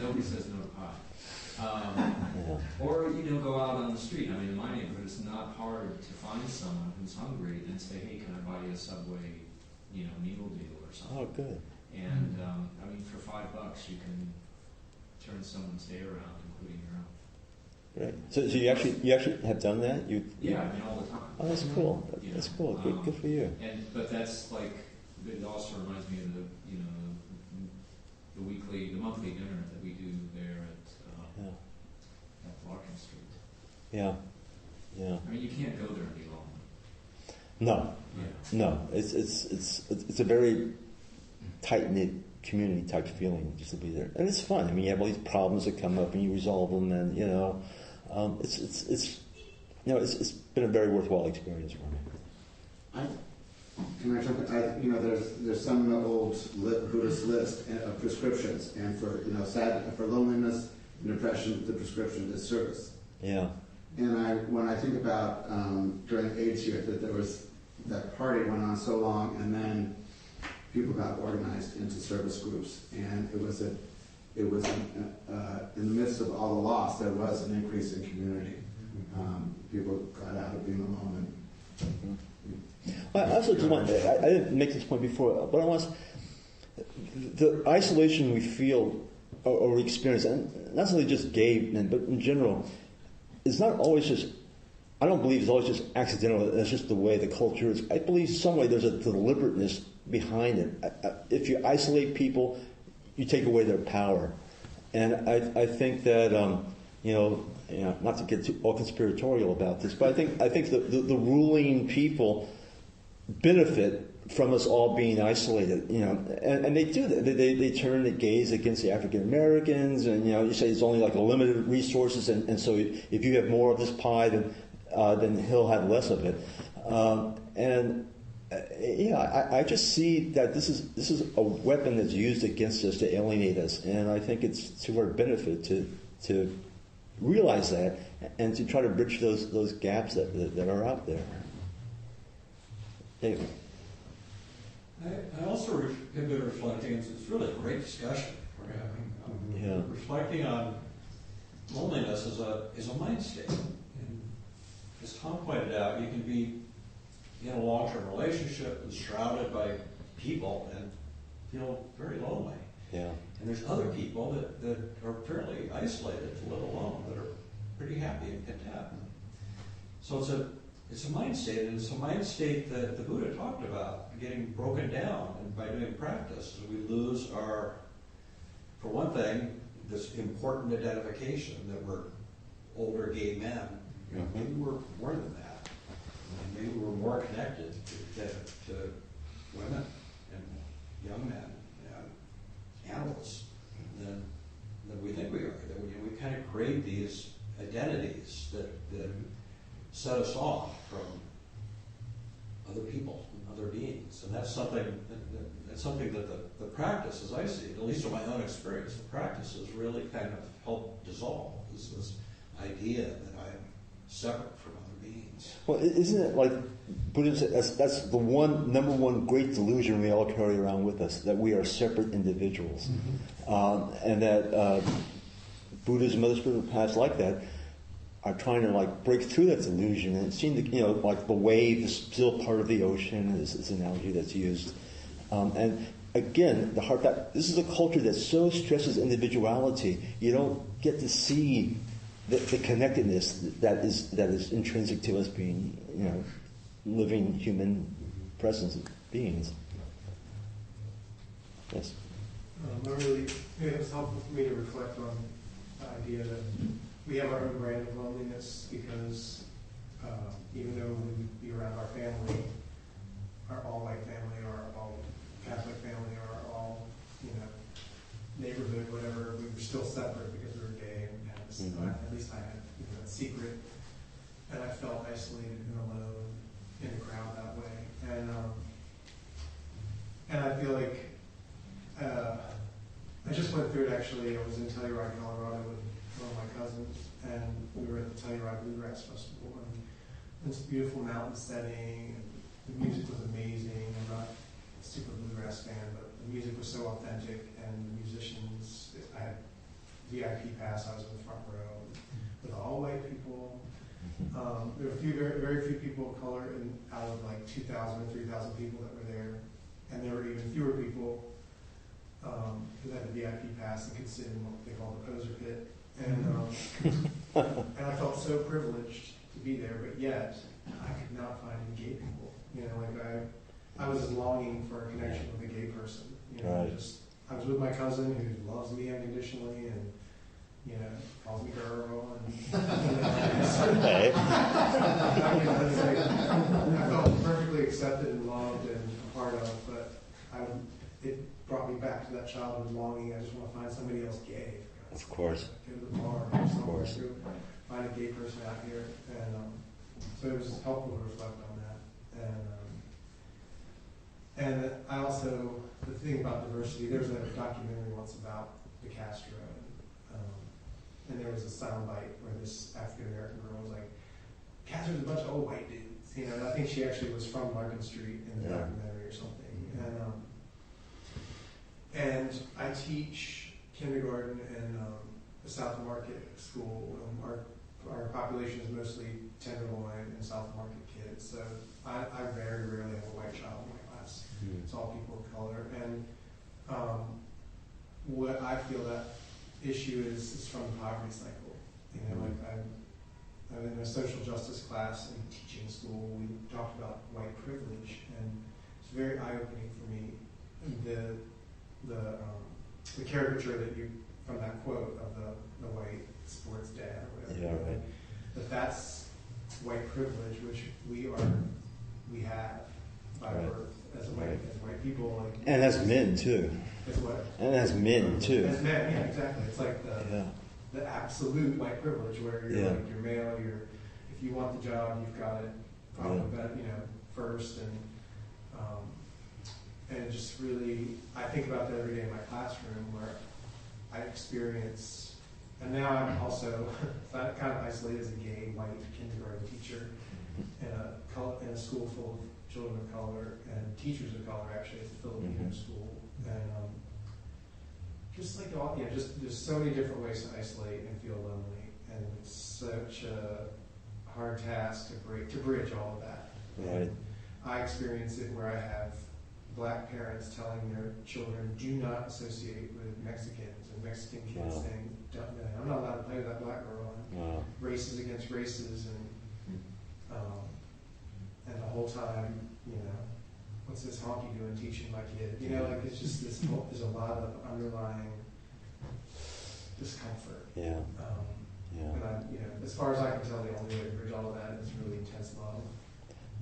Nobody says no to pie. Or go out on the street. I mean, in my neighborhood, it's not hard to find someone who's hungry and say, "Hey, can I buy you a Subway, meal deal or something?" Oh, good. And for $5, you can turn someone's day around, including your own. Right. So you actually have done that? Yeah, all the time. Oh, that's cool. That's cool. Good for you. But that's like, it also reminds me of the monthly dinner that we do there at Larkin Street. Yeah. Yeah. I mean, you can't go there and be lonely. No. Yeah. No. It's a very tight-knit community type feeling just to be there, and it's fun. I mean, you have all these problems that come up and you resolve them, and it's been a very worthwhile experience for me. Can I jump in? There's some old Buddhist list of prescriptions, and for loneliness and depression, the prescription is service. Yeah. And when I think about during AIDS year, that there was that party went on so long, and then people got organized into service groups, and it was in the midst of all the loss, there was an increase in community. People got out of being alone. I also just want, I didn't make this point before, but I want the isolation we feel or we experience, and not only just gay men, but in general, it's not always just, I don't believe it's always just accidental, that's just the way the culture is. I believe some way there's a deliberateness behind it. If you isolate people, you take away their power. And I think that, not to get all conspiratorial about this, but I think the ruling people benefit from us all being isolated, and they do that. They turn the gaze against the African Americans, and you say it's only like a limited resources, and so if you have more of this pie, then he'll have less of it. I just see that this is a weapon that's used against us to alienate us, and I think it's to our benefit to realize that and to try to bridge those gaps that are out there. David. I also have been reflecting, it's really a great discussion we're having. Reflecting on loneliness is a mind state. And as Tom pointed out, you can be in a long-term relationship and surrounded by people and feel very lonely. Yeah. And there's other people that are fairly isolated, live alone, that are pretty happy and content. So it's a mind state, and it's a mind state that the Buddha talked about getting broken down, and by doing practice, we lose our, for one thing, this important identification that we're older gay men. Maybe we're more than that. Maybe we're more connected to women and young men and animals than we think we are. That we kind of create these identities that set us off from other people and other beings, and that's something that the practice, as I see it, at least in my own experience, the practices really kind of help dissolve this idea that I am separate from other beings. Well, isn't it like Buddhism? That's the number one great delusion we all carry around with us, that we are separate individuals, and that Buddhism, other spiritual paths like that, are trying to break through that delusion, and it seems like the wave is still part of the ocean. Is this analogy that's used, and again, the heart. This is a culture that so stresses individuality. You don't get to see the connectedness that is intrinsic to us being, living human presence beings. Yes. It was helpful for me to reflect on the idea that we have our own brand of loneliness because even though we would be around our family, our all-white family or all Catholic family or all, neighborhood, whatever, we were still separate because we were gay and had this, at least I had that secret, and I felt isolated and alone in the crowd that way. And I feel like I just went through it actually. I was in Telluride, Colorado with one of my cousins, and we were at the Telluride Bluegrass Festival, and this beautiful mountain setting, and the music was amazing. I'm not a super bluegrass fan, but the music was so authentic, and the musicians, I had VIP pass, I was in the front row with all white people. There were very, very few people of color, and out of 2,000 or 3,000 people that were there, and there were even fewer people who had the VIP pass and could sit in what they call the poser pit. And I felt so privileged to be there, but yet I could not find any gay people. I was longing for a connection with a gay person. I was with my cousin who loves me unconditionally and calls me girl, and I felt perfectly accepted and loved and a part of, but it brought me back to that childhood longing. I just want to find somebody else gay. Of course. Go to the bar or somewhere, find a gay person out here, and so it was helpful to reflect on that. And I also, the thing about diversity, there was a documentary once about the Castro, and there was a soundbite where this African American girl was like, "Castro's a bunch of old white dudes," and I think she actually was from Larkin Street in the documentary or something. And I teach kindergarten in the South Market school. Our population is mostly Tenderloin and South Market kids, so I very rarely have a white child in my class. It's all people of color, and what I feel that issue is from the poverty cycle. in a social justice class in teaching school, we talked about white privilege, and it's very eye-opening for me. The caricature that you from that quote of the white sports dad or whatever. Yeah, right. That's white privilege, which we have by Right. birth as white people. Like, And as men too. As what? And as men too. As men, yeah, exactly. It's like the absolute white privilege where you're like you're male. If you want the job, you've got it. First and it just really, I think about that every day in my classroom where I experience, and now I'm also kind of isolated as a gay white kindergarten teacher in a school full of children of color and teachers of color. Actually, it's a Filipino school, and just like just there's so many different ways to isolate and feel lonely, and it's such a hard task to bridge all of that. Right. I experience it where I have Black parents telling their children, do not associate with Mexicans, and Mexican kids saying, I'm not allowed to play with that Black girl, and races against races, and the whole time, what's this honky doing teaching my kid? It's just this, there's a lot of underlying discomfort. Yeah. And as far as I can tell, the only way to bridge all of that is really intense love.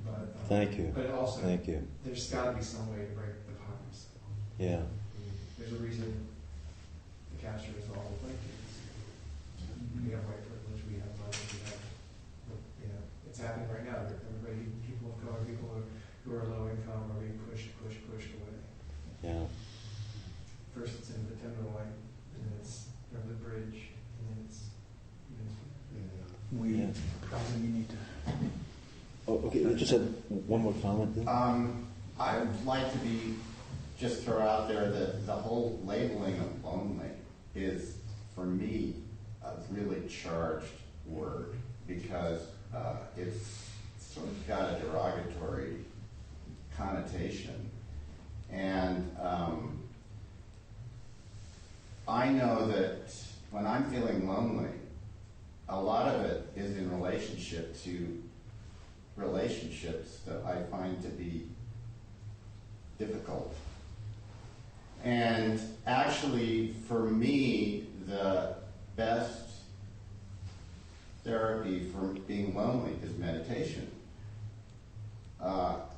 But, Thank you. But also, Thank you. There's got to be some way to break the patterns. Yeah. There's a reason the capture is all white kids. We have white privilege, we have money, we have, it's happening right now. Everybody, people of color, people who are low income are being pushed away. Yeah. First it's into the Tender White, and then it's over the bridge, and then it's we probably need to. Oh, okay, I just had one more comment then. I would like to just throw out there that the whole labeling of lonely is, for me, a really charged word because it's sort of got a derogatory connotation. And I know that when I'm feeling lonely, a lot of it is in relationship to relationships that I find to be difficult. And actually, for me, the best therapy for being lonely is meditation.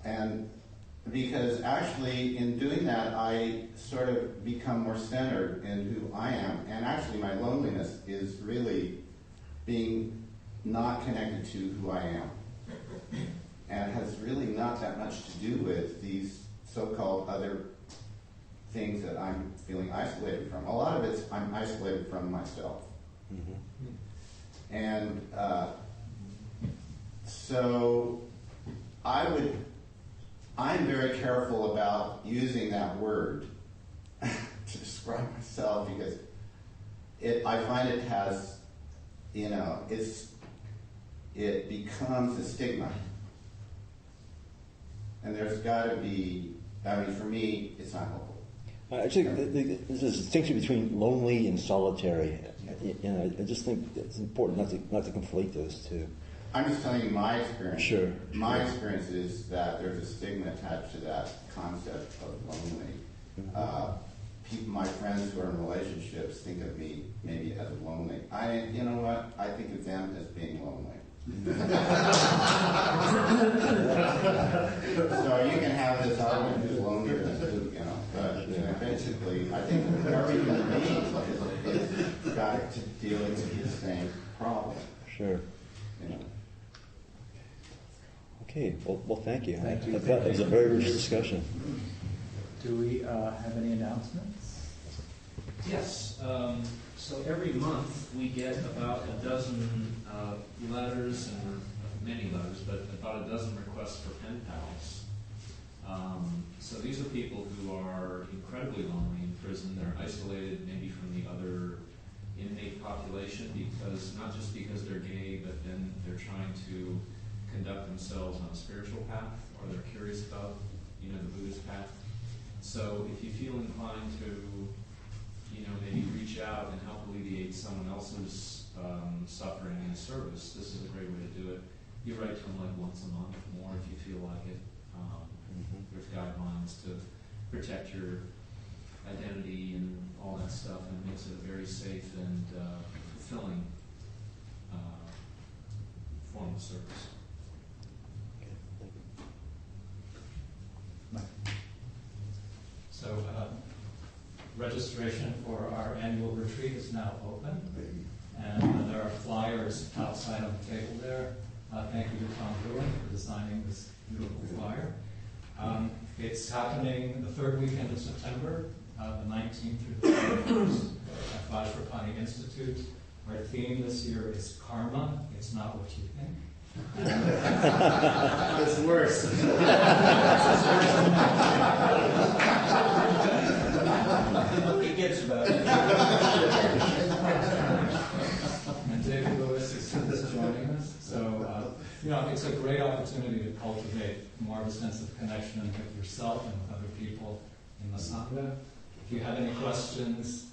And because actually in doing that, I sort of become more centered in who I am. And actually my loneliness is really being not connected to who I am. And it has really not that much to do with these so-called other things that I'm feeling isolated from. A lot of it's I'm isolated from myself. Mm-hmm. And so I'm very careful about using that word to describe myself because I find it has, it becomes a stigma. And there's got to be, for me, it's not helpful. I think there's a distinction between lonely and solitary. I just think it's important not to conflate those two. I'm just telling you my experience. Sure. My experience is that there's a stigma attached to that concept of lonely. Mm-hmm. My friends who are in relationships think of me maybe as lonely. You know what? I think of them as being lonely. So you can have this argument who's lonelier than who, but basically, I think every human being has got to deal with the same problem. Sure. Okay. Well, thank you. Thank you. I thought it was a very rich discussion. Do we have any announcements? Yes. So every month we get about a dozen letters, and many letters, but about a dozen requests for pen pals. So these are people who are incredibly lonely in prison. They're isolated maybe from the other inmate population because, not just because they're gay, but then they're trying to conduct themselves on a spiritual path, or they're curious about, the Buddhist path. So if you feel inclined to, maybe reach out and help alleviate someone else's suffering in service, this is a great way to do it. You write to them like once a month more if you feel like it. There's guidelines to protect your identity and all that stuff, and it makes it a very safe and fulfilling form of service. So registration for our annual retreat is now open, and there are flyers outside on the table there. Thank you to Tom Bruein for designing this beautiful flyer. It's happening the third weekend of September, the 19th through the 21st at Vajrapani Institute. Our theme this year is karma. It's not what you think. It's worse. It gets better. And David Lewis is joining us. So, it's a great opportunity to cultivate more of a sense of connection with yourself and with other people in the sangha. If you have any questions,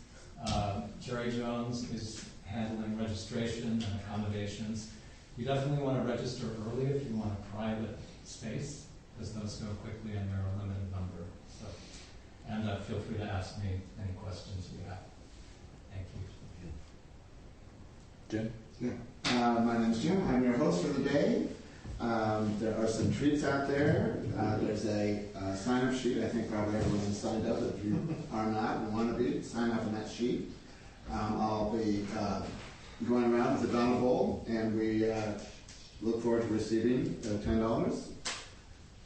Jerry Jones is handling registration and accommodations. You definitely want to register early if you want a private space, because those go quickly and they're a limited number. So, and feel free to ask me any questions you have. Thank you. Jim? Yeah. My name's Jim. I'm your host for the day. There are some treats out there. There's a sign-up sheet. I think probably everyone has signed up. If you are not and want to be, sign up on that sheet. I'll be going around with a Donna bowl, and we look forward to receiving $10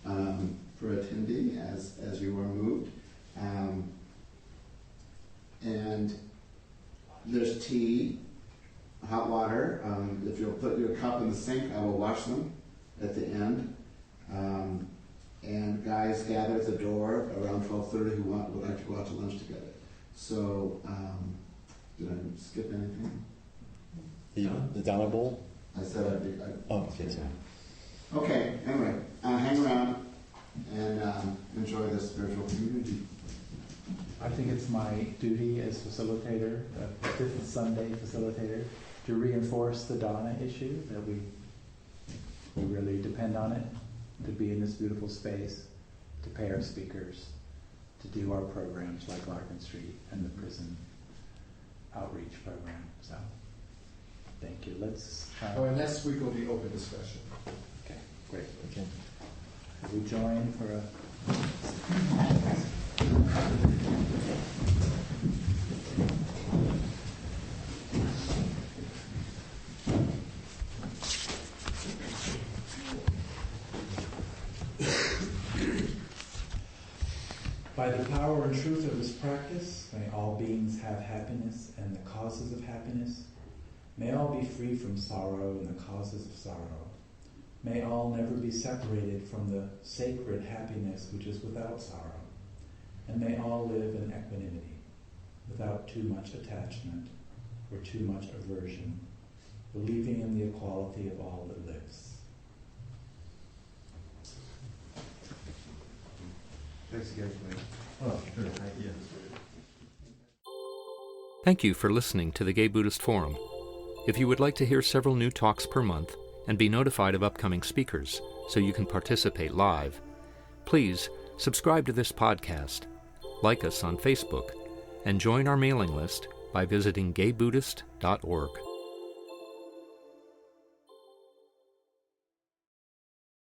for attendee as you are moved. And there's tea, hot water. If you'll put your cup in the sink, I will wash them at the end. And guys gather at the door around 12:30 who would like to go out to lunch together. So, did I skip anything? The Donna Bowl? I said I'd be. Okay, sorry. Okay, anyway, hang around and enjoy this spiritual community. I think it's my duty as facilitator, a Fifth Sunday facilitator, to reinforce the Donna issue, that we really depend on it to be in this beautiful space, to pay our speakers, to do our programs like Larkin Street and the prison outreach program. So, thank you. Let's try. And next week will be open discussion. Okay, great. Okay. We join for a. By the power and truth of this practice, may all beings have happiness and the causes of happiness. May all be free from sorrow and the causes of sorrow. May all never be separated from the sacred happiness which is without sorrow. And may all live in equanimity, without too much attachment or too much aversion, believing in the equality of all that lives. Thanks again, Clint. Oh, sure. Yeah. Thank you for listening to the Gay Buddhist Forum. If you would like to hear several new talks per month and be notified of upcoming speakers so you can participate live, please subscribe to this podcast, like us on Facebook, and join our mailing list by visiting gaybuddhist.org.